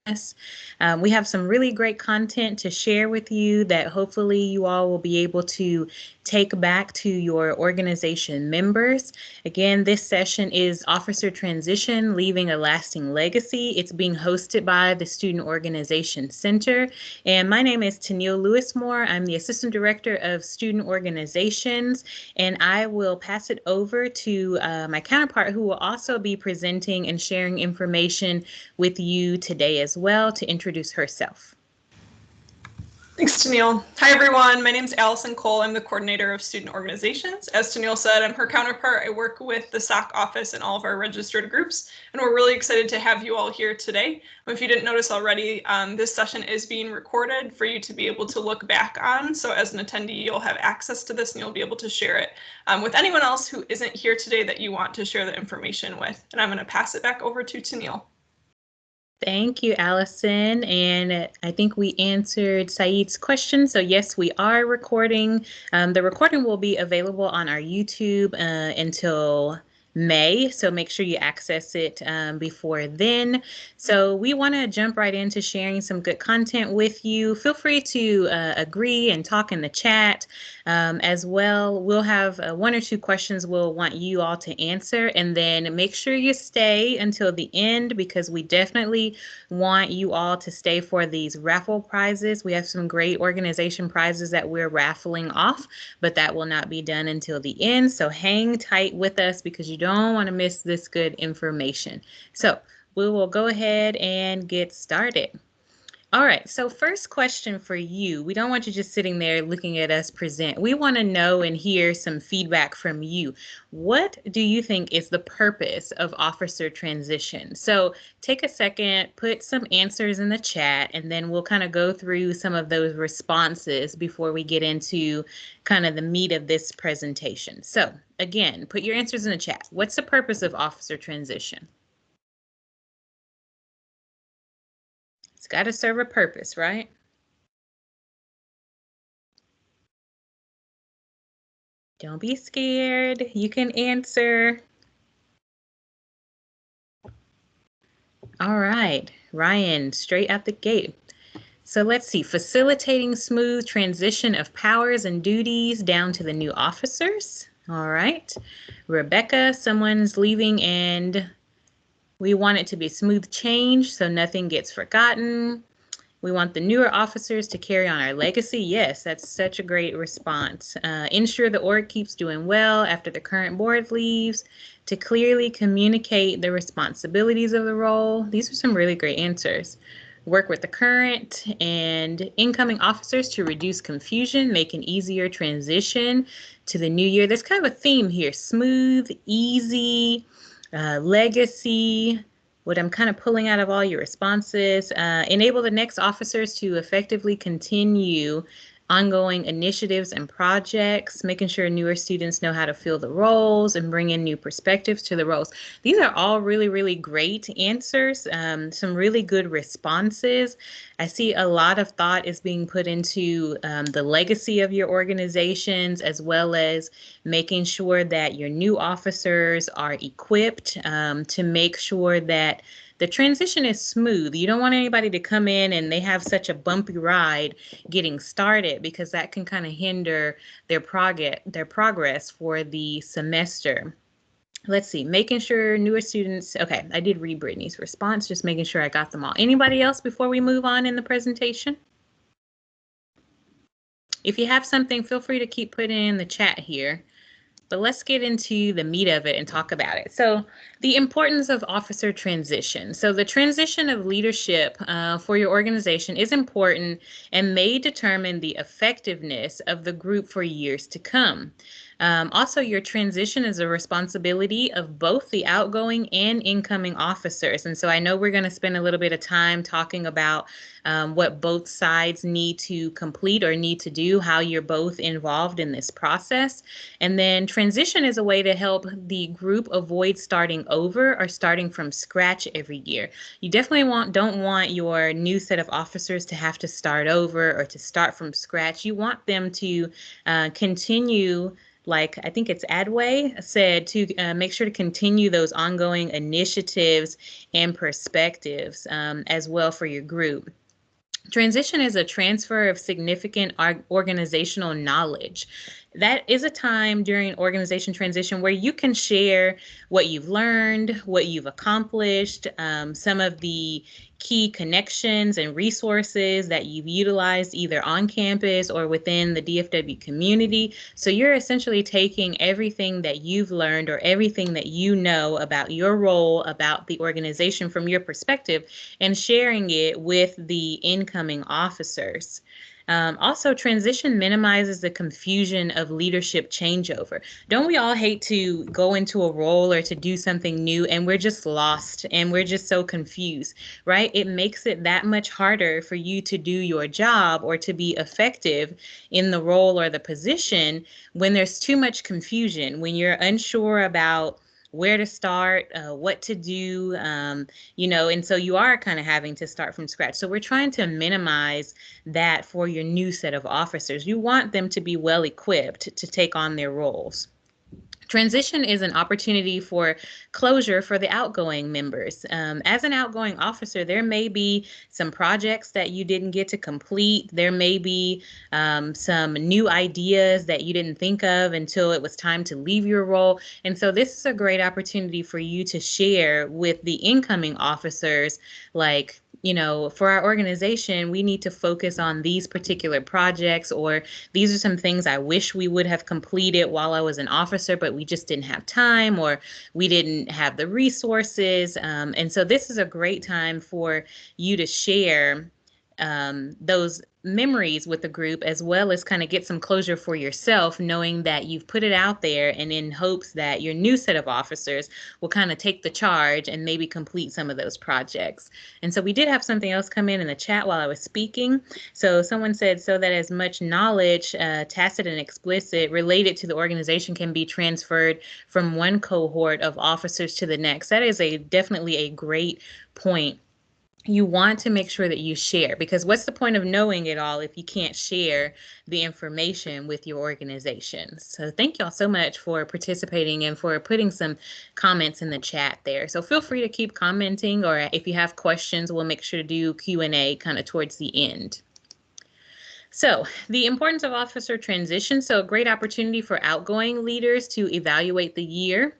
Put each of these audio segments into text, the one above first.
We have some really great content to share with you that hopefully you all will be able to take back to your organization members. Again, this session is Officer Transition, Leaving a Lasting Legacy. It's being hosted by the Student Organization Center. And my name is Tennille Lewismore. I'm the Assistant Director of Student Organizations, and I will pass it over to my counterpart, who will also be presenting and sharing information with you today as well, to introduce herself. Thanks, Tennille. Hi, everyone. My name is Allison Cole. I'm the coordinator of student organizations. As Tennille said, I'm her counterpart. I work with the SOC office and all of our registered groups, and we're really excited to have you all here today. If you didn't notice already, this session is being recorded for you to be able to look back on. So as an attendee, you'll have access to this and you'll be able to share it with anyone else who isn't here today that you want to share the information with. And I'm going to pass it back over to Tennille. Thank you, Allison. And I think we answered Saeed's question. So yes, we are recording. The recording will be available on our YouTube until May, so make sure you access it before then. So we want to jump right into sharing some good content with you. Feel free to agree and talk in the chat as well. We'll have one or two questions we'll want you all to answer, and then make sure you stay until the end, because we definitely want you all to stay for these raffle prizes. We have some great organization prizes that we're raffling off, but that will not be done until the end. So hang tight with us, because you don't want to miss this good information. So we will go ahead and get started. All right, so first question for you. We don't want you just sitting there looking at us present. We want to know and hear some feedback from you. What do you think is the purpose of officer transition? So take a second, put some answers in the chat, and then we'll kind of go through some of those responses before we get into kind of the meat of this presentation. So again, put your answers in the chat. What's the purpose of officer transition? It's got to serve a purpose, right? Don't be scared. You can answer. All right, Ryan, straight out the gate. So let's see, facilitating smooth transition of powers and duties down to the new officers. All right, Rebecca, someone's leaving and we want it to be smooth change so nothing gets forgotten. We want the newer officers to carry on our legacy. Yes, that's such a great response. Ensure the org keeps doing well after the current board leaves. To clearly communicate the responsibilities of the role. These are some really great answers. Work with the current and incoming officers to reduce confusion, make an easier transition to the new year. There's kind of a theme here: smooth, easy, legacy. What I'm kind of pulling out of all your responses, enable the next officers to effectively continue ongoing initiatives and projects, making sure newer students know how to fill the roles and bring in new perspectives to the roles. These are all really, really great answers, some really good responses. I see a lot of thought is being put into the legacy of your organizations, as well as making sure that your new officers are equipped to make sure that the transition is smooth. You don't want anybody to come in and they have such a bumpy ride getting started, because that can kind of hinder their progress for the semester. Let's see, making sure newer students, okay, I did read Brittany's response, just making sure I got them all. Anybody else before we move on in the presentation? If you have something, feel free to keep putting in the chat here. But let's get into the meat of it and talk about it. So the importance of officer transition. So the transition of leadership for your organization is important and may determine the effectiveness of the group for years to come. Also, your transition is a responsibility of both the outgoing and incoming officers. And so I know we're going to spend a little bit of time talking about what both sides need to complete or need to do, how you're both involved in this process. And then transition is a way to help the group avoid starting over or starting from scratch every year. You definitely don't want your new set of officers to have to start over or to start from scratch. You want them to continue like I think it's Adway said, to make sure to continue those ongoing initiatives and perspectives as well for your group. Transition is a transfer of significant organizational knowledge. That is a time during organization transition where you can share what you've learned, what you've accomplished, some of the key connections and resources that you've utilized either on campus or within the DFW community. So you're essentially taking everything that you've learned or everything that you know about your role, about the organization from your perspective, and sharing it with the incoming officers. Also, transition minimizes the confusion of leadership changeover. Don't we all hate to go into a role or to do something new and we're just lost and we're just so confused, right? It makes it that much harder for you to do your job or to be effective in the role or the position when there's too much confusion, when you're unsure about where to start, what to do, and so you are kind of having to start from scratch. So we're trying to minimize that for your new set of officers. You want them to be well equipped to take on their roles. Transition is an opportunity for closure for the outgoing members. As an outgoing officer, there may be some projects that you didn't get to complete. There may be some new ideas that you didn't think of until it was time to leave your role. And so this is a great opportunity for you to share with the incoming officers, like, for our organization, we need to focus on these particular projects, or these are some things I wish we would have completed while I was an officer, but we just didn't have time, or we didn't have the resources. And so this is a great time for you to share those memories with the group, as well as kind of get some closure for yourself, knowing that you've put it out there, and in hopes that your new set of officers will kind of take the charge and maybe complete some of those projects. And so we did have something else come in the chat while I was speaking. So someone said, so that as much knowledge, tacit and explicit, related to the organization can be transferred from one cohort of officers to the next. That is definitely a great point. You want to make sure that you share, because what's the point of knowing it all if you can't share the information with your organization? So thank y'all so much for participating and for putting some comments in the chat there. So feel free to keep commenting, or if you have questions, we'll make sure to do Q&A kind of towards the end. So the importance of officer transition. So a great opportunity for outgoing leaders to evaluate the year.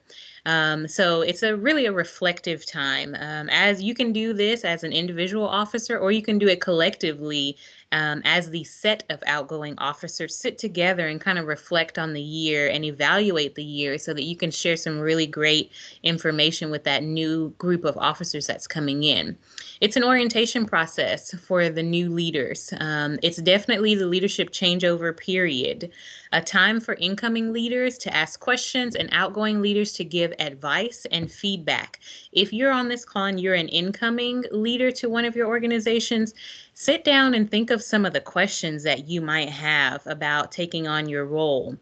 So it's really a reflective time, as you can do this as an individual officer, or you can do it collectively as the set of outgoing officers sit together and kind of reflect on the year and evaluate the year, so that you can share some really great information with that new group of officers that's coming in. It's an orientation process for the new leaders. It's definitely the leadership changeover period, a time for incoming leaders to ask questions and outgoing leaders to give advice and feedback. If you're on this call and you're an incoming leader to one of your organizations, sit down and think of some of the questions that you might have about taking on your role.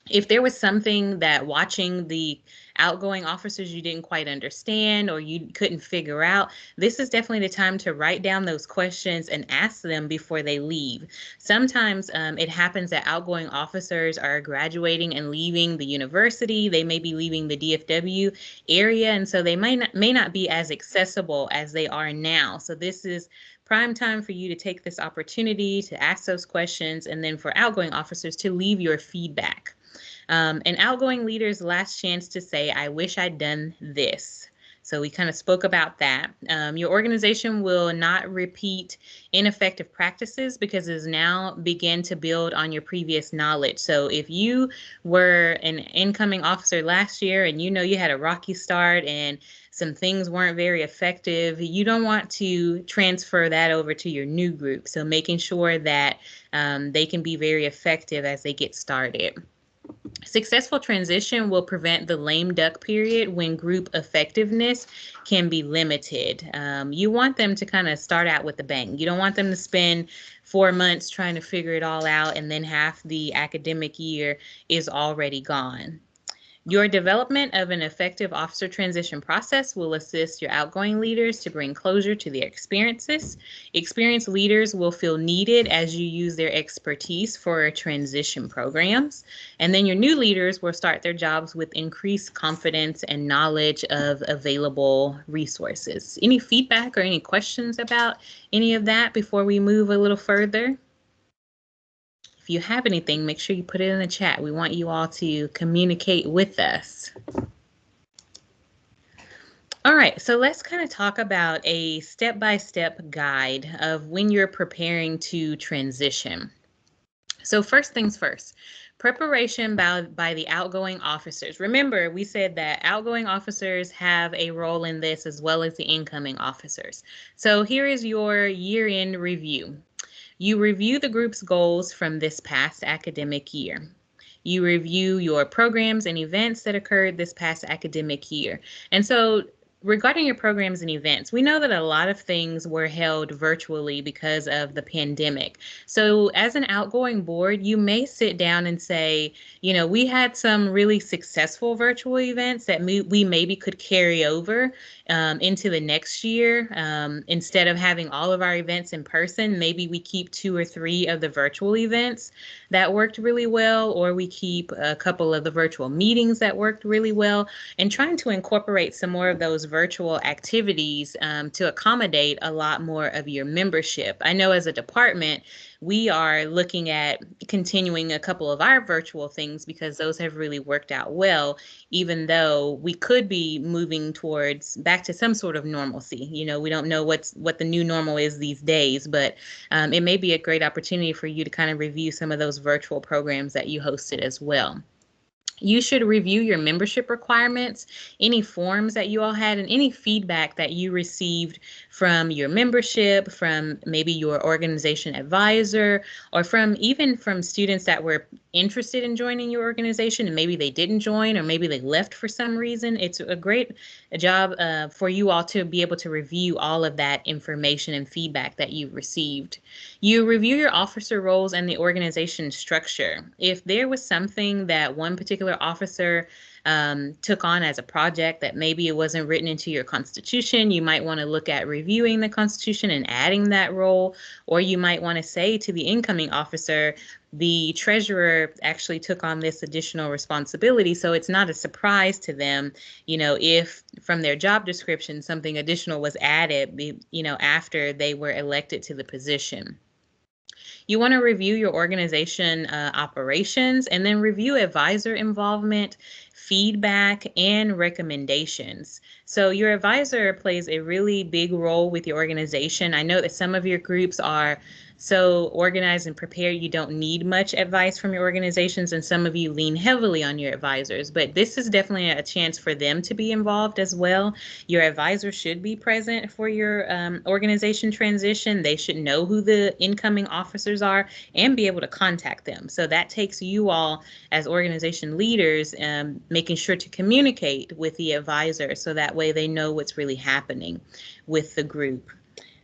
If there was something that watching the outgoing officers you didn't quite understand or you couldn't figure out, this is definitely the time to write down those questions and ask them before they leave. Sometimes it happens that outgoing officers are graduating and leaving the university. They may be leaving the DFW area, and so they may not be as accessible as they are now. So this is prime time for you to take this opportunity to ask those questions, and then for outgoing officers to leave your feedback. An outgoing leader's last chance to say, I wish I'd done this. So we kind of spoke about that. Your organization will not repeat ineffective practices, because it is now begin to build on your previous knowledge. So if you were an incoming officer last year and you had a rocky start and some things weren't very effective, you don't want to transfer that over to your new group. So making sure that they can be very effective as they get started. Successful transition will prevent the lame duck period when group effectiveness can be limited. You want them to kind of start out with a bang. You don't want them to spend 4 months trying to figure it all out and then half the academic year is already gone. Your development of an effective officer transition process will assist your outgoing leaders to bring closure to their experiences. Experienced leaders will feel needed as you use their expertise for transition programs. And then your new leaders will start their jobs with increased confidence and knowledge of available resources. Any feedback or any questions about any of that before we move a little further? If you have anything, make sure you put it in the chat. We want you all to communicate with us. All right, so let's kind of talk about a step-by-step guide of when you're preparing to transition. So first things first, preparation by the outgoing officers. Remember, we said that outgoing officers have a role in this as well as the incoming officers. So here is your year-end review. You review the group's goals from this past academic year. You review your programs and events that occurred this past academic year. And so regarding your programs and events, we know that a lot of things were held virtually because of the pandemic. So as an outgoing board, you may sit down and say, you know, we had some really successful virtual events that we maybe could carry over into the next year. Instead of having all of our events in person, maybe we keep 2 or 3 of the virtual events that worked really well, or we keep a couple of the virtual meetings that worked really well, and trying to incorporate some more of those virtual activities to accommodate a lot more of your membership. I know as a department, we are looking at continuing a couple of our virtual things because those have really worked out well, even though we could be moving towards back to some sort of normalcy. You know, we don't know what the new normal is these days, but it may be a great opportunity for you to kind of review some of those virtual programs that you hosted as well. You should review your membership requirements, any forms that you all had, and any feedback that you received from your membership, from maybe your organization advisor, or even from students that were interested in joining your organization and maybe they didn't join, or maybe they left for some reason. It's a great job for you all to be able to review all of that information and feedback that you've received. You review your officer roles and the organization structure. If there was something that one particular officer took on as a project that maybe it wasn't written into your constitution, you might want to look at reviewing the constitution and adding that role, or you might want to say to the incoming officer, the treasurer actually took on this additional responsibility, so it's not a surprise to them, you know, if from their job description something additional was added, you know, after they were elected to the position. You want to review your organization operations, and then review advisor involvement, feedback, and recommendations. So your advisor plays a really big role with your organization. I know that some of your groups are so organized and prepared you don't need much advice from your organizations, and some of you lean heavily on your advisors, but this is definitely a chance for them to be involved as well. Your advisor should be present for your organization transition. They should know who the incoming officers are and be able to contact them. So that takes you all as organization leaders making sure to communicate with the advisor so that way they know what's really happening with the group.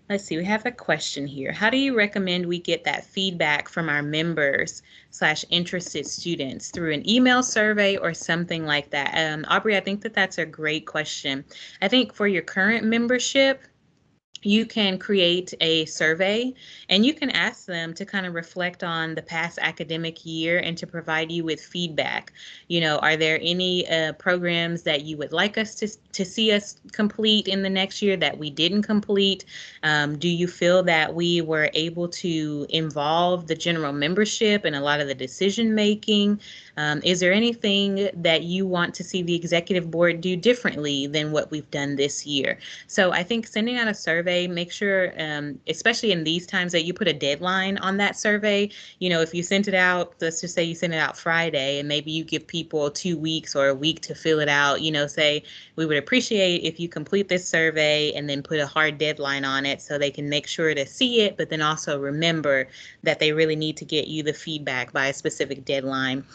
Let's see, we have a question here. How do you recommend we get that feedback from our members / interested students? Through an email survey or something like that? Aubrey, I think that's a great question. I think for your current membership, you can create a survey and you can ask them to kind of reflect on the past academic year and to provide you with feedback. You know, are there any programs that you would like us to see us complete in the next year that we didn't complete? Do you feel that we were able to involve the general membership in a lot of the decision making? Is there anything that you want to see the executive board do differently than what we've done this year? So I think sending out a survey, make sure, especially in these times, that you put a deadline on that survey. You know, if you sent it out, let's just say you sent it out Friday, and maybe you give people 2 weeks or a week to fill it out, you know, say, we would appreciate if you complete this survey, and then put a hard deadline on it so they can make sure to see it, but then also remember that they really need to get you the feedback by a specific deadline.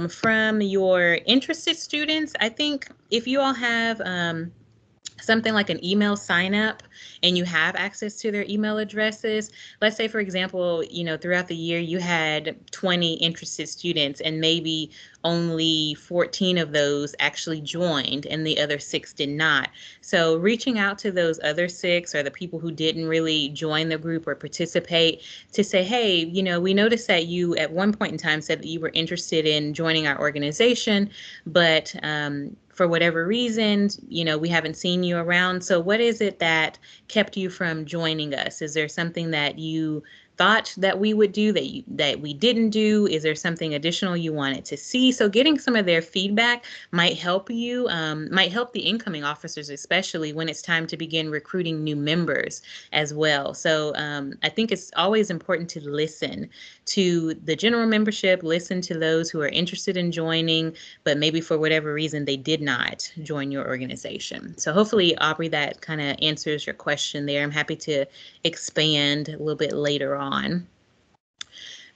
From your interested students, I think if you all have something like an email sign up and you have access to their email addresses. Let's say, for example, throughout the year you had 20 interested students and maybe only 14 of those actually joined and the other 6 did not. So reaching out to those other 6 or the people who didn't really join the group or participate to say, hey, we noticed that you at one point in time said that you were interested in joining our organization, but for whatever reasons, we haven't seen you around. So what is it that kept you from joining us? Is there something that you thought that we would do that we didn't do? Is there something additional you wanted to see? So getting some of their feedback might help you, might help the incoming officers, especially when it's time to begin recruiting new members as well. So I think it's always important to listen to the general membership, listen to those who are interested in joining, but maybe for whatever reason they did not join your organization. So hopefully, Aubrey, that kind of answers your question there. I'm happy to expand a little bit later on.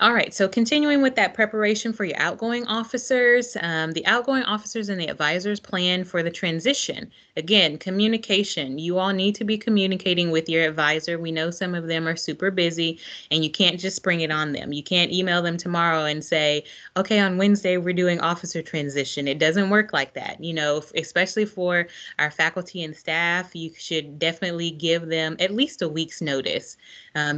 All right, so continuing with that preparation for your outgoing officers, the outgoing officers and the advisors plan for the transition. Again, communication. You all need to be communicating with your advisor. We know some of them are super busy and you can't just spring it on them. You can't email them tomorrow and say, okay, on Wednesday, we're doing officer transition. It doesn't work like that. Especially for our faculty and staff, you should definitely give them at least a week's notice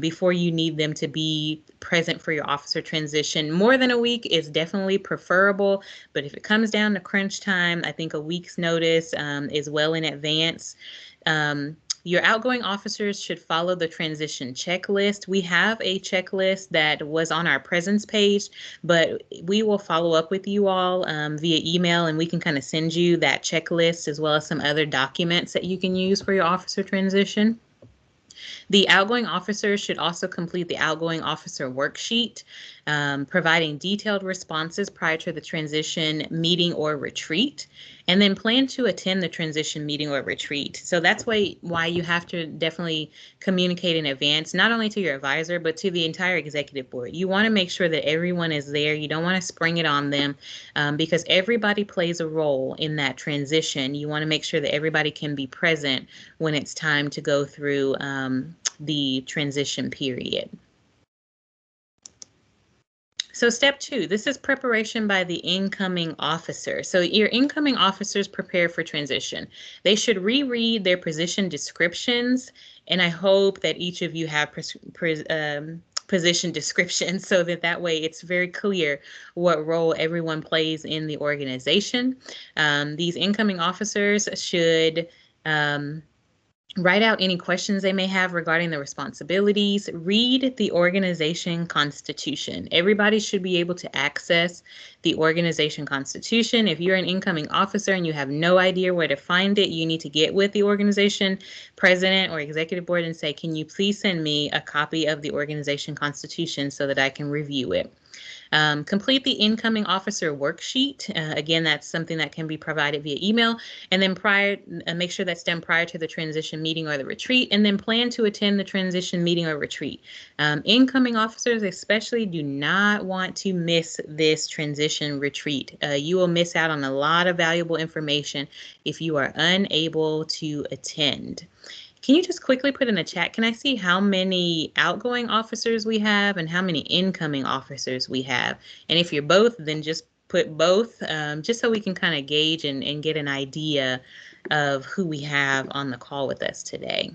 before you need them to be present for your officer transition. More than a week is definitely preferable, but if it comes down to crunch time, I think a week's notice is well in advance. Your outgoing officers should follow the transition checklist. We have a checklist that was on our presence page, but we will follow up with you all via email, and we can kind of send you that checklist as well as some other documents that you can use for your officer transition. The outgoing officers should also complete the outgoing officer worksheet, providing detailed responses prior to the transition meeting or retreat, and then plan to attend the transition meeting or retreat. So that's why you have to definitely communicate in advance, not only to your advisor, but to the entire executive board. You want to make sure that everyone is there. You don't want to spring it on them because everybody plays a role in that transition. You want to make sure that everybody can be present when it's time to go through the transition period. So step 2, this is preparation by the incoming officer. So your incoming officers prepare for transition. They should reread their position descriptions, and I hope that each of you have position descriptions so that way it's very clear what role everyone plays in the organization. These incoming officers should write out any questions they may have regarding the responsibilities. Read the organization constitution. Everybody should be able to access the organization constitution. If you're an incoming officer and you have no idea where to find it, you need to get with the organization president or executive board and say, can you please send me a copy of the organization constitution so that I can review it? Complete the incoming officer worksheet. Again, that's something that can be provided via email. And then make sure that's done prior to the transition meeting or the retreat. And then plan to attend the transition meeting or retreat. Incoming officers especially do not want to miss this transition retreat. You will miss out on a lot of valuable information if you are unable to attend. Can you just quickly put in the chat, can I see how many outgoing officers we have and how many incoming officers we have? And if you're both, then just put both, just so we can kind of gauge and get an idea of who we have on the call with us today.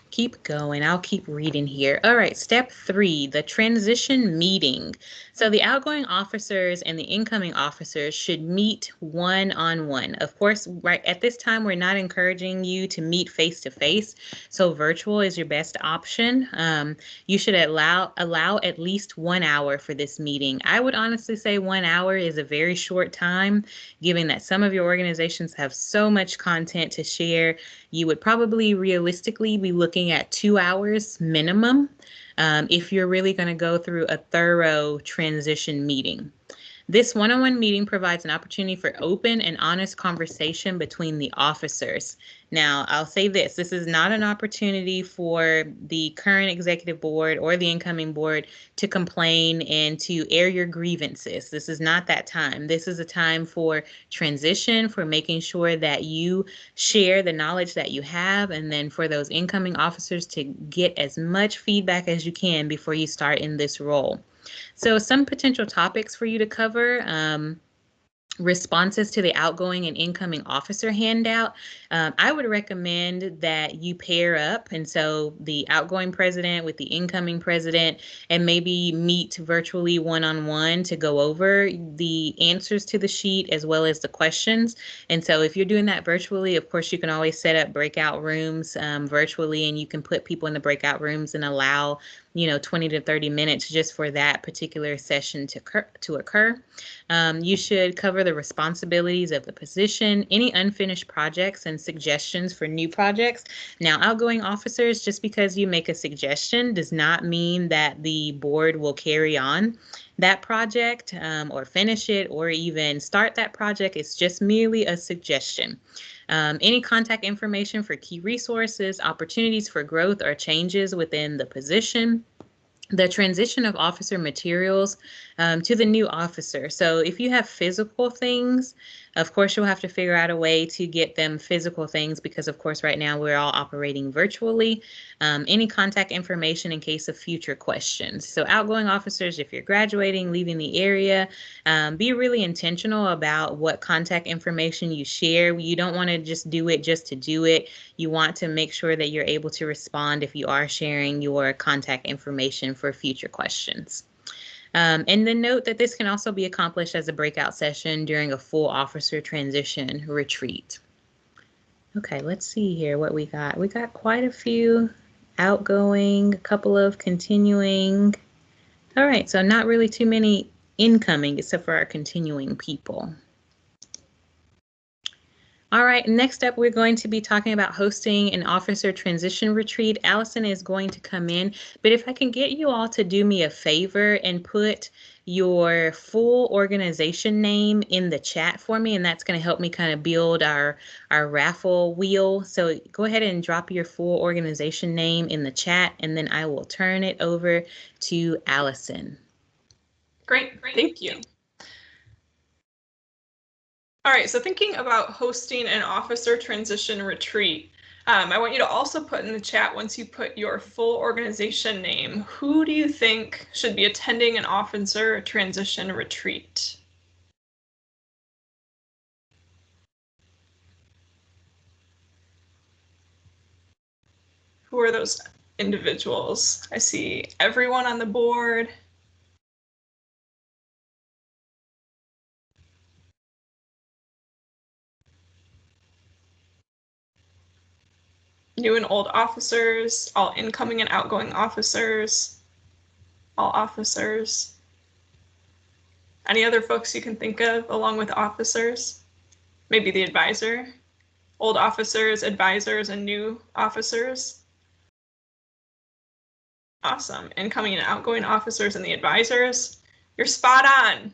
Keep going. I'll keep reading here. All right, step 3, the transition meeting. So the outgoing officers and the incoming officers should meet one-on-one. Of course, right at this time, we're not encouraging you to meet face-to-face, so virtual is your best option. You should allow at least 1 hour for this meeting. I would honestly say 1 hour is a very short time, given that some of your organizations have so much content to share. You would probably realistically be looking at 2 hours minimum if you're really going to go through a thorough transition meeting. This one-on-one meeting provides an opportunity for open and honest conversation between the officers. Now, I'll say this is not an opportunity for the current executive board or the incoming board to complain and to air your grievances. This is not that time. This is a time for transition, for making sure that you share the knowledge that you have, and then for those incoming officers to get as much feedback as you can before you start in this role. So some potential topics for you to cover. Responses to the outgoing and incoming officer handout. I would recommend that you pair up, and so the outgoing president with the incoming president, and maybe meet virtually one-on-one to go over the answers to the sheet as well as the questions. And so if you're doing that virtually, of course, you can always set up breakout rooms virtually, and you can put people in the breakout rooms and allow 20 to 30 minutes just for that particular session to occur. You should cover the responsibilities of the position, any unfinished projects, and suggestions for new projects. Now, outgoing officers, just because you make a suggestion does not mean that the board will carry on that project or finish it or even start that project. It's just merely a suggestion. Any contact information for key resources, opportunities for growth, or changes within the position. The transition of officer materials to the new officer. So if you have physical things, of course, you'll have to figure out a way to get them physical things because, of course, right now we're all operating virtually. Any contact information in case of future questions. So outgoing officers, if you're graduating, leaving the area, be really intentional about what contact information you share. You don't want to just do it just to do it. You want to make sure that you're able to respond if you are sharing your contact information for future questions. And then note that this can also be accomplished as a breakout session during a full officer transition retreat. Okay, let's see here what we got. We got quite a few outgoing, a couple of continuing. All right, so not really too many incoming except for our continuing people. All right, next up, we're going to be talking about hosting an officer transition retreat. Allison is going to come in, but if I can get you all to do me a favor and put your full organization name in the chat for me, and that's going to help me kind of build our raffle wheel. So go ahead and drop your full organization name in the chat, and then I will turn it over to Allison. Great, thank you. All right, so thinking about hosting an officer transition retreat, I want you to also put in the chat, once you put your full organization name, who do you think should be attending an officer transition retreat? Who are those individuals? I see everyone on the board. New and old officers, all incoming and outgoing officers, all officers. Any other folks you can think of along with officers? Maybe the advisor, old officers, advisors, and new officers. Awesome. Incoming and outgoing officers and the advisors. You're spot on.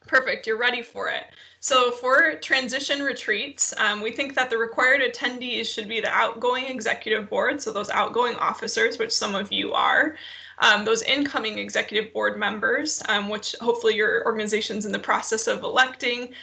Perfect, you're ready for it. So for transition retreats, we think that the required attendees should be the outgoing executive board, so those outgoing officers, which some of you are, those incoming executive board members, which hopefully your organization's in the process of electing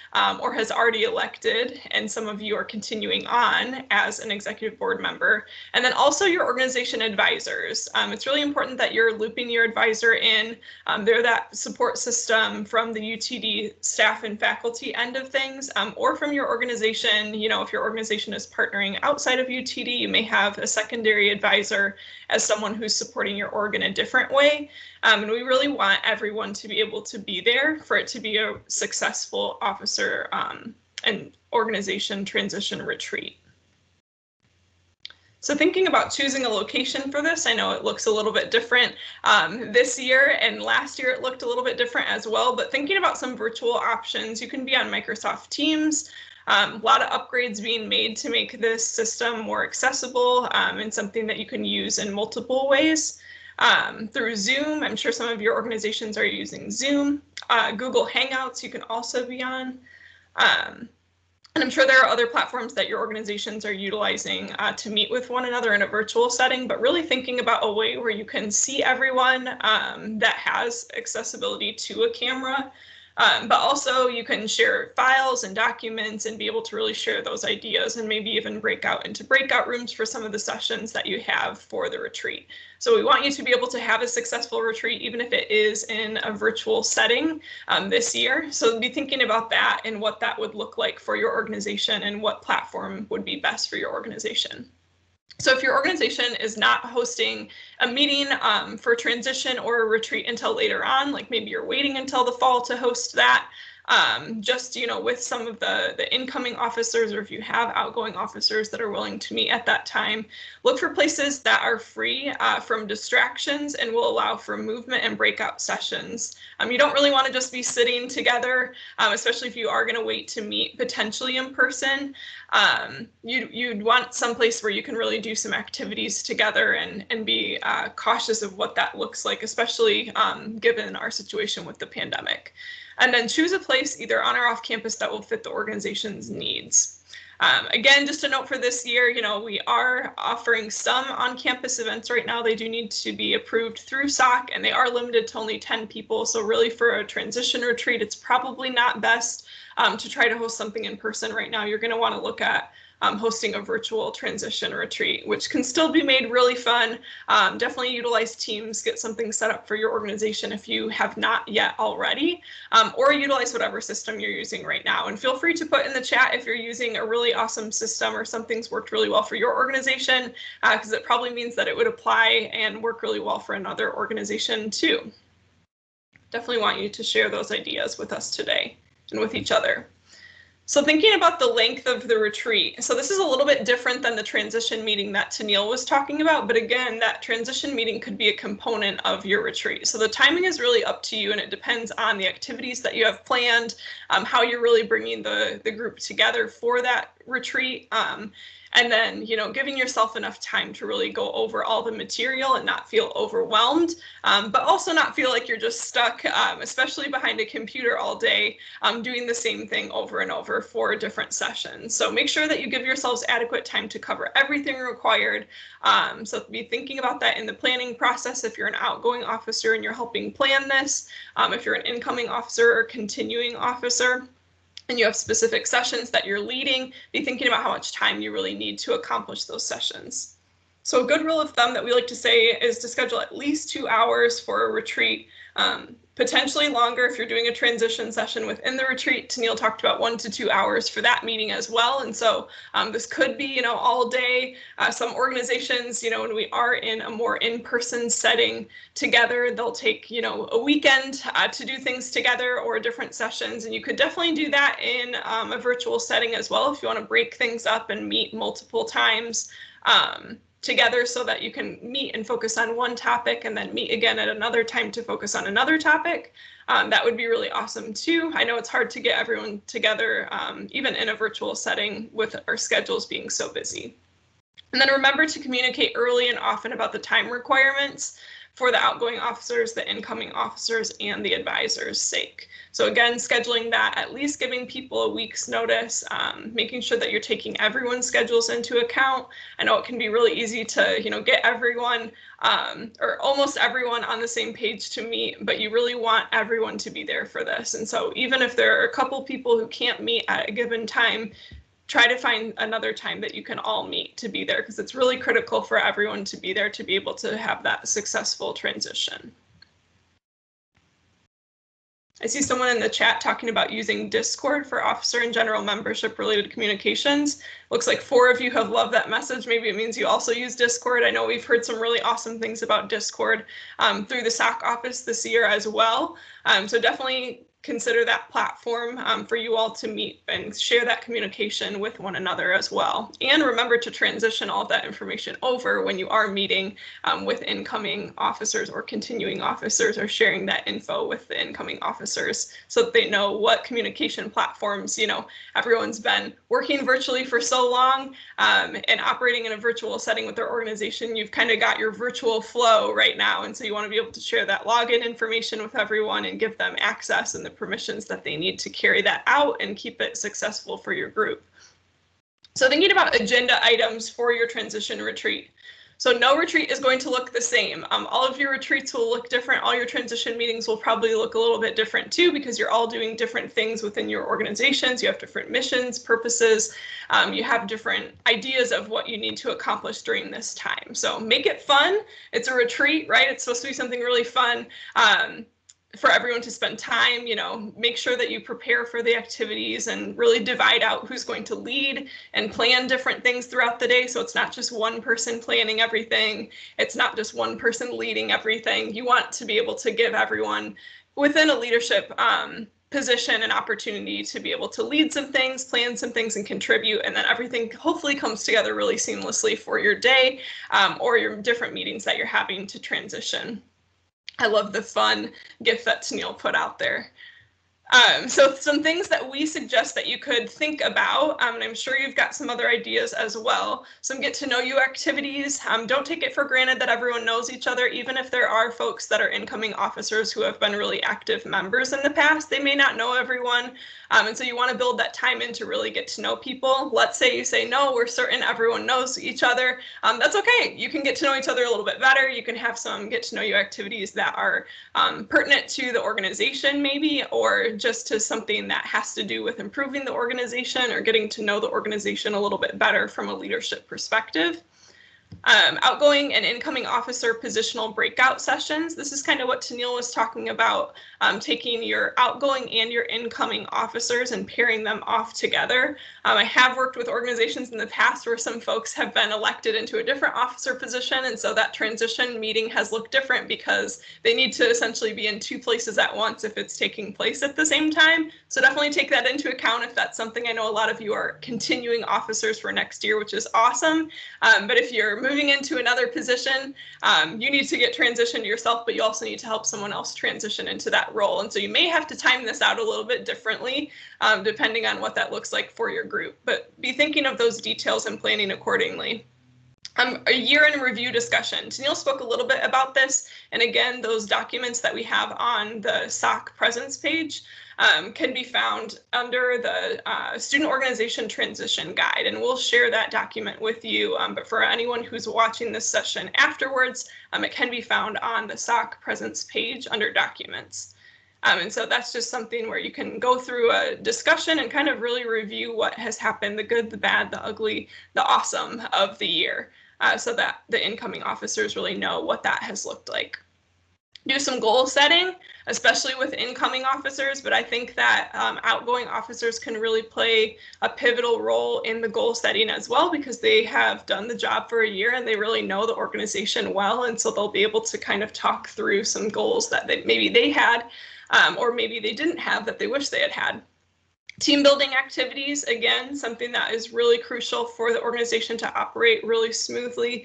or has already elected, and some of you are continuing on as an executive board member, and then also your organization advisors. It's really important that you're looping your advisor in. They're that support system from the UTD staff and faculty end of things, or from your organization. If your organization is partnering outside of UTD, you may have a secondary advisor as someone who's supporting your org in a different way. And we really want everyone to be able to be there for it to be a successful officer and organization transition retreat. So thinking about choosing a location for this, I know it looks a little bit different this year, and last year it looked a little bit different as well, but thinking about some virtual options, you can be on Microsoft Teams. A lot of upgrades being made to make this system more accessible and something that you can use in multiple ways. Through Zoom, I'm sure some of your organizations are using Zoom. Google Hangouts you can also be on. And I'm sure there are other platforms that your organizations are utilizing to meet with one another in a virtual setting, but really thinking about a way where you can see everyone that has accessibility to a camera. But also you can share files and documents and be able to really share those ideas and maybe even break out into breakout rooms for some of the sessions that you have for the retreat. So we want you to be able to have a successful retreat, even if it is in a virtual setting this year. So be thinking about that and what that would look like for your organization and what platform would be best for your organization. So if your organization is not hosting a meeting for transition or a retreat until later on, like maybe you're waiting until the fall to host that, just, with some of the incoming officers, or if you have outgoing officers that are willing to meet at that time, look for places that are free from distractions and will allow for movement and breakout sessions. You don't really want to just be sitting together, especially if you are going to wait to meet potentially in person. You'd want some place where you can really do some activities together and be cautious of what that looks like, especially given our situation with the pandemic. And then choose a place either on or off campus that will fit the organization's needs. Again, just a note for this year, we are offering some on-campus events right now. They do need to be approved through SOC, and they are limited to only 10 people. So really for a transition retreat, it's probably not best to try to host something in person right now. You're going to want to look at hosting a virtual transition retreat, which can still be made really fun. Definitely utilize Teams, get something set up for your organization if you have not yet already, or utilize whatever system you're using right now. And feel free to put in the chat if you're using a really awesome system or something's worked really well for your organization, because it probably means that it would apply and work really well for another organization too. Definitely want you to share those ideas with us today and with each other. So thinking about the length of the retreat, so this is a little bit different than the transition meeting that Tennille was talking about, but again, that transition meeting could be a component of your retreat. So the timing is really up to you, and it depends on the activities that you have planned, how you're really bringing the group together for that retreat. And then, giving yourself enough time to really go over all the material and not feel overwhelmed, but also not feel like you're just stuck, especially behind a computer all day, doing the same thing over and over for different sessions. So make sure that you give yourselves adequate time to cover everything required. So be thinking about that in the planning process. If you're an outgoing officer and you're helping plan this, if you're an incoming officer or continuing officer, and you have specific sessions that you're leading, be thinking about how much time you really need to accomplish those sessions. So a good rule of thumb that we like to say is to schedule at least 2 hours for a retreat, potentially longer if you're doing a transition session within the retreat. Tennille talked about 1 to 2 hours for that meeting as well. And so this could be, all day. Some organizations, when we are in a more in-person setting together, they'll take, a weekend to do things together or different sessions. And you could definitely do that in a virtual setting as well if you want to break things up and meet multiple times together so that you can meet and focus on one topic and then meet again at another time to focus on another topic. That would be really awesome too. I know it's hard to get everyone together, even in a virtual setting with our schedules being so busy. And then remember to communicate early and often about the time requirements for the outgoing officers, the incoming officers, and the advisors' sake. So again, scheduling that, at least giving people a week's notice, making sure that you're taking everyone's schedules into account. I know it can be really easy to, get everyone or almost everyone on the same page to meet, but you really want everyone to be there for this. And so even if there are a couple people who can't meet at a given time, try to find another time that you can all meet to be there, because it's really critical for everyone to be there to be able to have that successful transition. I see someone in the chat talking about using Discord for officer and general membership related communications. Looks like 4 of you have loved that message. Maybe it means you also use Discord. I know we've heard some really awesome things about Discord through the SOC office this year as well. So definitely consider that platform for you all to meet and share that communication with one another as well. And remember to transition all of that information over when you are meeting with incoming officers or continuing officers, or sharing that info with the incoming officers so that they know what communication platforms, everyone's been working virtually for so long and operating in a virtual setting with their organization. You've kind of got your virtual flow right now. And so you want to be able to share that login information with everyone and give them access and the permissions that they need to carry that out and keep it successful for your group. So thinking about agenda items for your transition retreat. So no retreat is going to look the same. All of your retreats will look different. All your transition meetings will probably look a little bit different too, because you're all doing different things within your organizations. You have different missions, purposes. You have different ideas of what you need to accomplish during this time. So make it fun. It's a retreat, right? It's supposed to be something really fun. For everyone to spend time, make sure that you prepare for the activities and really divide out who's going to lead and plan different things throughout the day. So it's not just one person planning everything. It's not just one person leading everything. You want to be able to give everyone within a leadership position an opportunity to be able to lead some things, plan some things, and contribute. And then everything hopefully comes together really seamlessly for your day or your different meetings that you're having to transition. I love the fun gift that Tennille put out there. So some things that we suggest that you could think about, and I'm sure you've got some other ideas as well. Some get to know you activities. Don't take it for granted that everyone knows each other, even if there are folks that are incoming officers who have been really active members in the past. They may not know everyone. And so you want to build that time in to really get to know people. Let's say you say, no, we're certain everyone knows each other. That's okay. You can get to know each other a little bit better. You can have some get to know you activities that are pertinent to the organization maybe, or just to something that has to do with improving the organization or getting to know the organization a little bit better from a leadership perspective. Outgoing and incoming officer positional breakout sessions. This is kind of what Tennille was talking about, taking your outgoing and your incoming officers and pairing them off together. I have worked with organizations in the past where some folks have been elected into a different officer position, and so that transition meeting has looked different because they need to essentially be in two places at once if it's taking place at the same time. So definitely take that into account if that's something. I know a lot of you are continuing officers for next year, which is awesome. But if you're moving into another position, you need to get transitioned yourself, but you also need to help someone else transition into that role. And so you may have to time this out a little bit differently, depending on what that looks like for your group. But be thinking of those details and planning accordingly. A year in review discussion. Tennille spoke a little bit about this. And again, those documents that we have on the SOC presence page can be found under the Student Organization Transition Guide. And we'll share that document with you. But for anyone who's watching this session afterwards, it can be found on the SOC presence page under documents. And so that's just something where you can go through a discussion and kind of really review what has happened, the good, the bad, the ugly, the awesome of the year, so that the incoming officers really know what that has looked like. Do some goal setting, especially with incoming officers, but I think that outgoing officers can really play a pivotal role in the goal setting as well, because they have done the job for a year and they really know the organization well, and so they'll be able to kind of talk through some goals that maybe they had or maybe they didn't have that they wish they had had. Team building activities, again, something that is really crucial for the organization to operate really smoothly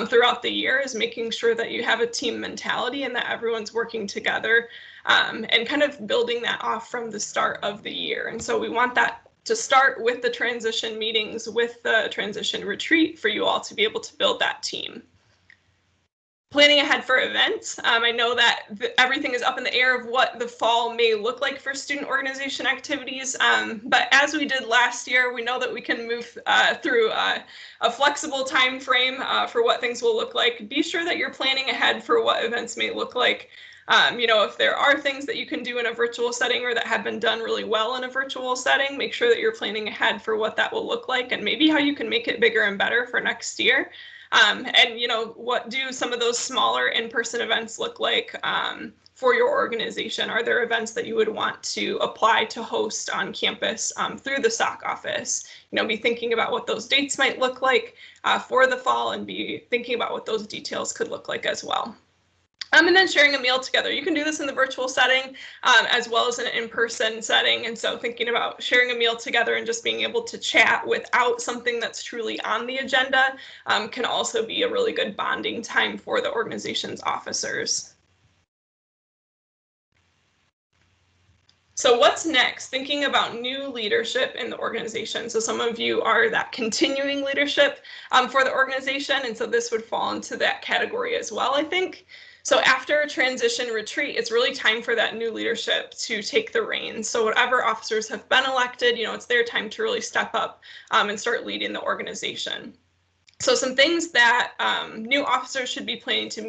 throughout the year, is making sure that you have a team mentality and that everyone's working together and kind of building that off from the start of the year. And so we want that to start with the transition meetings, with the transition retreat, for you all to be able to build that team. Planning ahead for events. I know that everything is up in the air of what the fall may look like for student organization activities, but as we did last year, we know that we can move through a flexible time frame for what things will look like. Be sure that you're planning ahead for what events may look like. If there are things that you can do in a virtual setting or that have been done really well in a virtual setting, make sure that you're planning ahead for what that will look like and maybe how you can make it bigger and better for next year. What do some of those smaller in-person events look like for your organization? Are there events that you would want to apply to host on campus through the SOC office? Be thinking about what those dates might look like for the fall, and be thinking about what those details could look like as well. And then sharing a meal together. You can do this in the virtual setting as well as an in-person setting. And so thinking about sharing a meal together and just being able to chat without something that's truly on the agenda can also be a really good bonding time for the organization's officers. So what's next? Thinking about new leadership in the organization. So some of you are that continuing leadership for the organization. And so this would fall into that category as well, I think. So after a transition retreat, it's really time for that new leadership to take the reins. So whatever officers have been elected, it's their time to really step up and start leading the organization. So some things that new officers should be planning to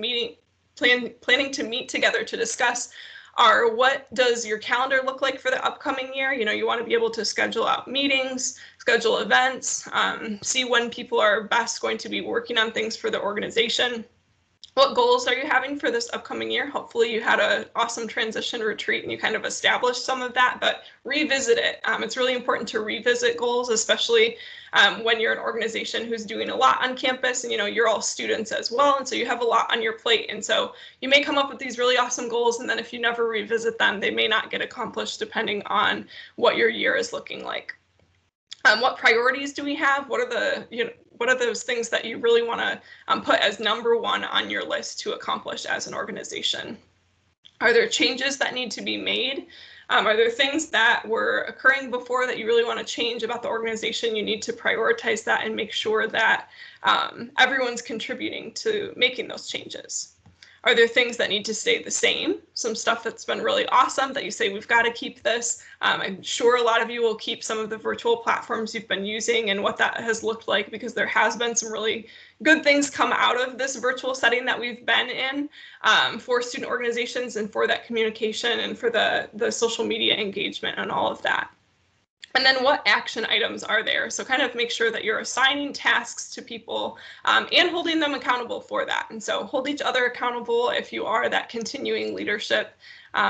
meet together to discuss are, what does your calendar look like for the upcoming year? You want to be able to schedule out meetings, schedule events, see when people are best going to be working on things for the organization. What goals are you having for this upcoming year? Hopefully you had an awesome transition retreat and you kind of established some of that, but revisit it. It's really important to revisit goals, especially when you're an organization who's doing a lot on campus, and you're all students as well, and so you have a lot on your plate. And so you may come up with these really awesome goals, and then if you never revisit them, they may not get accomplished depending on what your year is looking like. What priorities do we have? What are those things that you really want to put as number one on your list to accomplish as an organization? Are there changes that need to be made? Are there things that were occurring before that you really want to change about the organization? You need to prioritize that and make sure that everyone's contributing to making those changes. Are there things that need to stay the same? Some stuff that's been really awesome that you say, we've got to keep this. I'm sure a lot of you will keep some of the virtual platforms you've been using and what that has looked like, because there has been some really good things come out of this virtual setting that we've been in for student organizations and for that communication and for the social media engagement and all of that. And then what action items are there? So kind of make sure that you're assigning tasks to people and holding them accountable for that. And so hold each other accountable if you are that continuing leadership.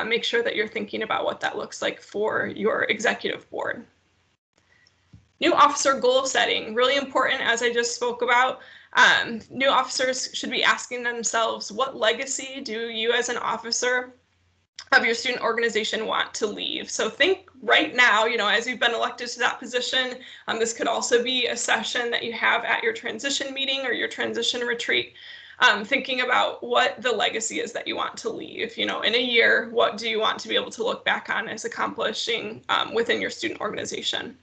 Make sure that you're thinking about what that looks like for your executive board. New officer goal setting, really important, as I just spoke about. New officers should be asking themselves, what legacy do you as an officer of your student organization want to leave? So think right now, as you've been elected to that position, this could also be a session that you have at your transition meeting or your transition retreat, thinking about what the legacy is that you want to leave. In a year, what do you want to be able to look back on as accomplishing within your student organization?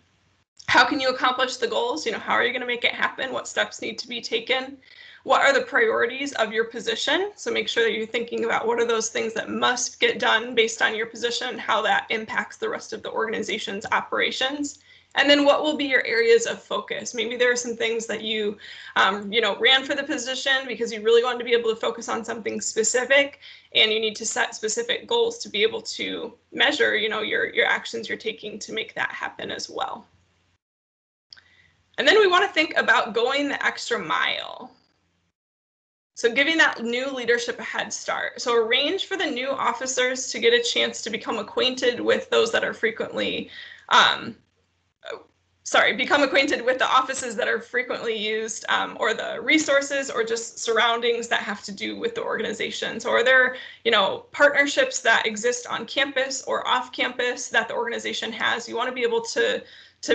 How can you accomplish the goals? How are you going to make it happen? What steps need to be taken? What are the priorities of your position? So make sure that you're thinking about what are those things that must get done based on your position, how that impacts the rest of the organization's operations. And then what will be your areas of focus? Maybe there are some things that you, ran for the position because you really wanted to be able to focus on something specific, and you need to set specific goals to be able to measure, your actions you're taking to make that happen as well. And then we want to think about going the extra mile. So giving that new leadership a head start. So arrange for the new officers to get a chance to become acquainted with those that are frequently, become acquainted with the offices that are frequently used, or the resources or just surroundings that have to do with the organization. So are there, partnerships that exist on campus or off campus that the organization has? You want to be able to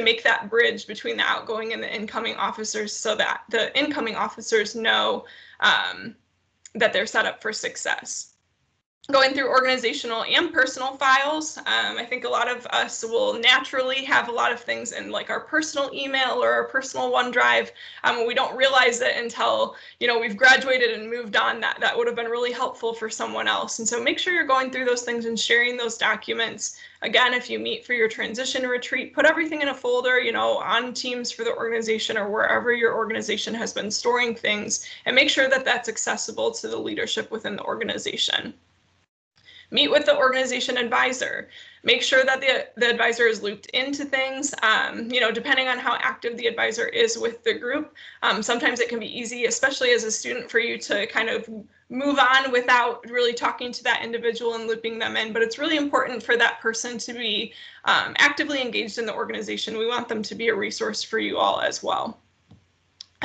make that bridge between the outgoing and the incoming officers so that the incoming officers know that they're set up for success. Going through organizational and personal files, I think a lot of us will naturally have a lot of things in like our personal email or our personal OneDrive. We don't realize it until we've graduated and moved on. That would have been really helpful for someone else. And so make sure you're going through those things and sharing those documents. Again, if you meet for your transition retreat, put everything in a folder, on Teams for the organization or wherever your organization has been storing things, and make sure that that's accessible to the leadership within the organization. Meet with the organization advisor. Make sure that the advisor is looped into things, depending on how active the advisor is with the group. Sometimes it can be easy, especially as a student, for you to kind of move on without really talking to that individual and looping them in. But it's really important for that person to be actively engaged in the organization. We want them to be a resource for you all as well.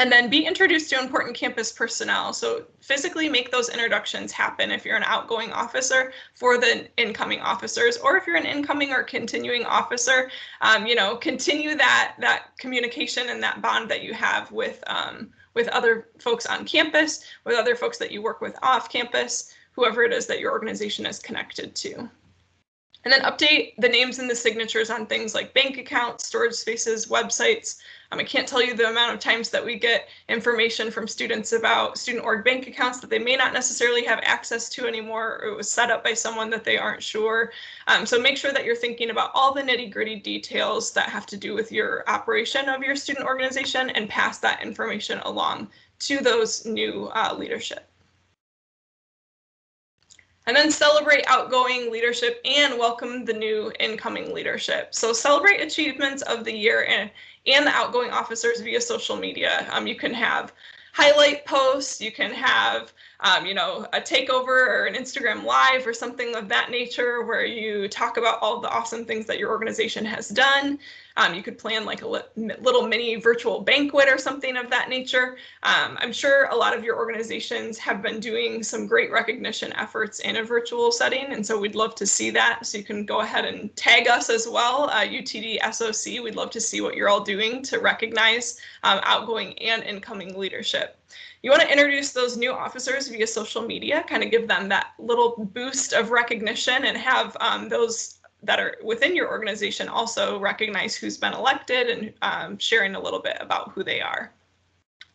And then be introduced to important campus personnel. So physically make those introductions happen if you're an outgoing officer for the incoming officers, or if you're an incoming or continuing officer, continue that communication and that bond that you have with other folks on campus, with other folks that you work with off campus, whoever it is that your organization is connected to. And then update the names and the signatures on things like bank accounts, storage spaces, websites. I can't tell you the amount of times that we get information from students about student org bank accounts that they may not necessarily have access to anymore, or it was set up by someone that they aren't sure. So make sure that you're thinking about all the nitty-gritty details that have to do with your operation of your student organization, and pass that information along to those new leadership. And then celebrate outgoing leadership and welcome the new incoming leadership. So celebrate achievements of the year and the outgoing officers via social media. You can have highlight posts, you can have a takeover or an Instagram live or something of that nature where you talk about all the awesome things that your organization has done. You could plan like a little mini virtual banquet or something of that nature. I'm sure a lot of your organizations have been doing some great recognition efforts in a virtual setting, and so we'd love to see that. So you can go ahead and tag us as well, UTD SOC. We'd love to see what you're all doing to recognize outgoing and incoming leadership. You want to introduce those new officers via social media, kind of give them that little boost of recognition, and have those that are within your organization also recognize who's been elected, and sharing a little bit about who they are.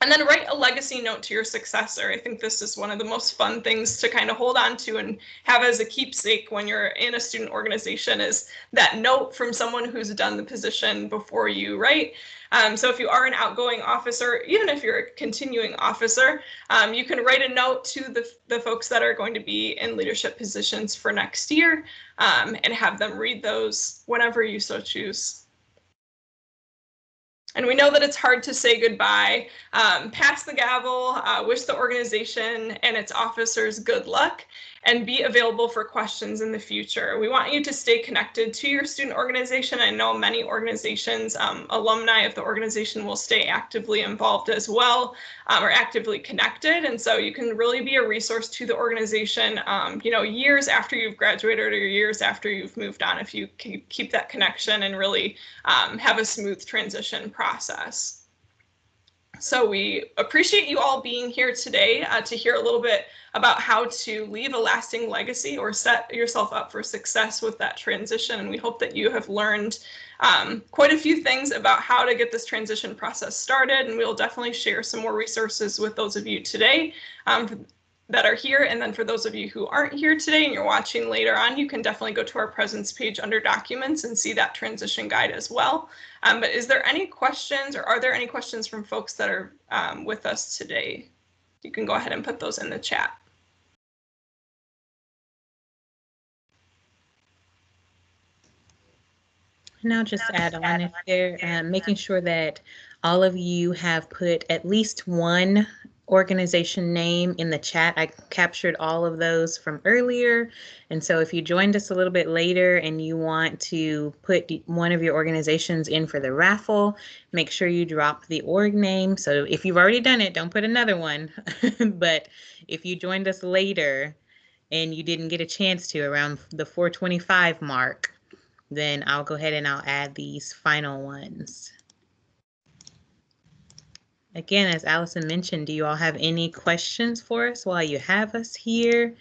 And then write a legacy note to your successor. I think this is one of the most fun things to kind of hold on to and have as a keepsake when you're in a student organization, is that note from someone who's done the position before you, right? So if you are an outgoing officer, even if you're a continuing officer, you can write a note to the folks that are going to be in leadership positions for next year, and have them read those whenever you so choose. And we know that it's hard to say goodbye. Pass the gavel, wish the organization and its officers good luck, and be available for questions in the future. We want you to stay connected to your student organization. I know many organizations, alumni of the organization will stay actively involved as well, or actively connected. And so you can really be a resource to the organization, years after you've graduated or years after you've moved on, if you keep that connection and really have a smooth transition process. So we appreciate you all being here today to hear a little bit about how to leave a lasting legacy or set yourself up for success with that transition. And we hope that you have learned quite a few things about how to get this transition process started. And we'll definitely share some more resources with those of you today that are here. And then for those of you who aren't here today and you're watching later on, you can definitely go to our presence page under documents and see that transition guide as well. But is there any questions, or are there any questions from folks that are with us today? You can go ahead and put those in the chat. And I'll just add on, if they're making sure that all of you have put at least one organization name in the chat. I captured all of those from earlier. And so if you joined us a little bit later and you want to put one of your organizations in for the raffle, make sure you drop the org name. So if you've already done it, don't put another one. But if you joined us later and you didn't get a chance to around the 425 mark, then I'll go ahead and I'll add these final ones. Again, as Allison mentioned, do you all have any questions for us while you have us here?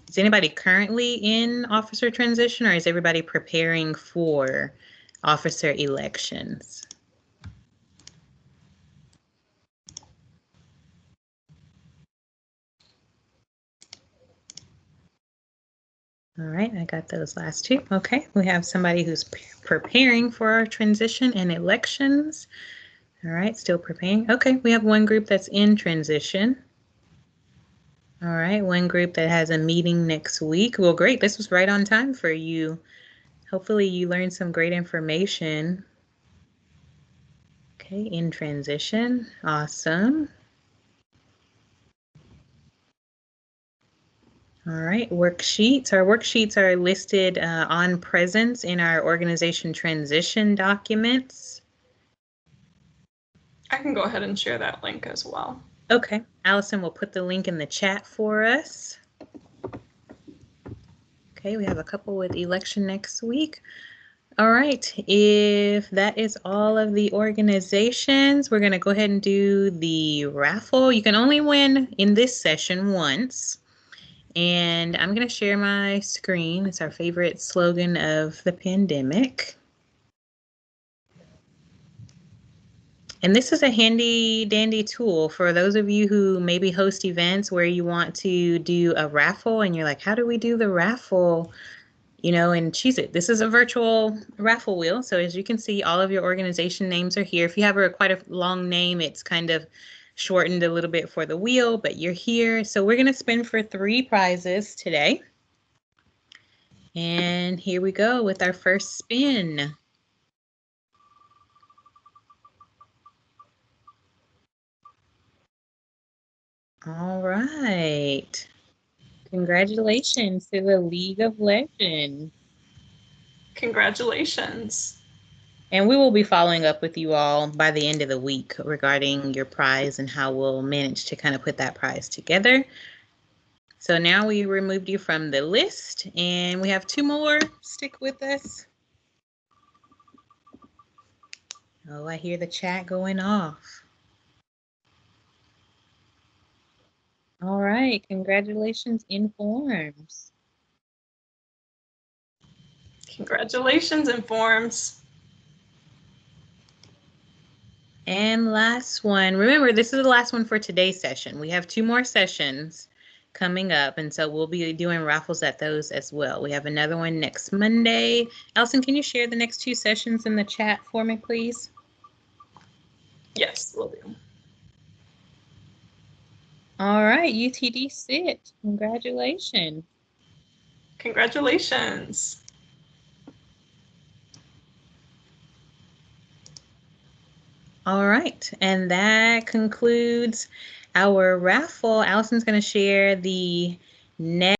Is anybody currently in officer transition, or is everybody preparing for officer elections? All right, I got those last two. Okay, we have somebody who's preparing for our transition and elections. All right, still preparing. Okay, we have one group that's in transition. All right, one group that has a meeting next week. Well, great, this was right on time for you. Hopefully you learned some great information. Okay, in transition, awesome. All right, worksheets. Our worksheets are listed on presence in our organization transition documents. I can go ahead and share that link as well. Okay, Allison will put the link in the chat for us. Okay, we have a couple with election next week. All right, if that is all of the organizations, we're going to go ahead and do the raffle. You can only win in this session once. And I'm going to share my screen. It's our favorite slogan of the pandemic. And this is a handy dandy tool for those of you who maybe host events where you want to do a raffle and you're like, how do we do the raffle? You know, and choose it. This is a virtual raffle wheel. So as you can see, all of your organization names are here. If you have quite a long name, it's kind of shortened a little bit for the wheel, but you're here. So we're going to spin for 3 prizes today. And here we go with our first spin. All right. Congratulations to the League of Legends. Congratulations. And we will be following up with you all by the end of the week regarding your prize and how we'll manage to kind of put that prize together. So now we removed you from the list and we have 2 more. Stick with us. Oh, I hear the chat going off. All right, congratulations, Informs. Congratulations, Informs. And last one. Remember, this is the last one for today's session. We have 2 more sessions coming up, and so we'll be doing raffles at those as well. We have another one next Monday. Allison, can you share the next 2 sessions in the chat for me, please? Yes, will do. All right, UTD sit. Congratulations. Congratulations. All right, and that concludes our raffle. Allison's going to share the next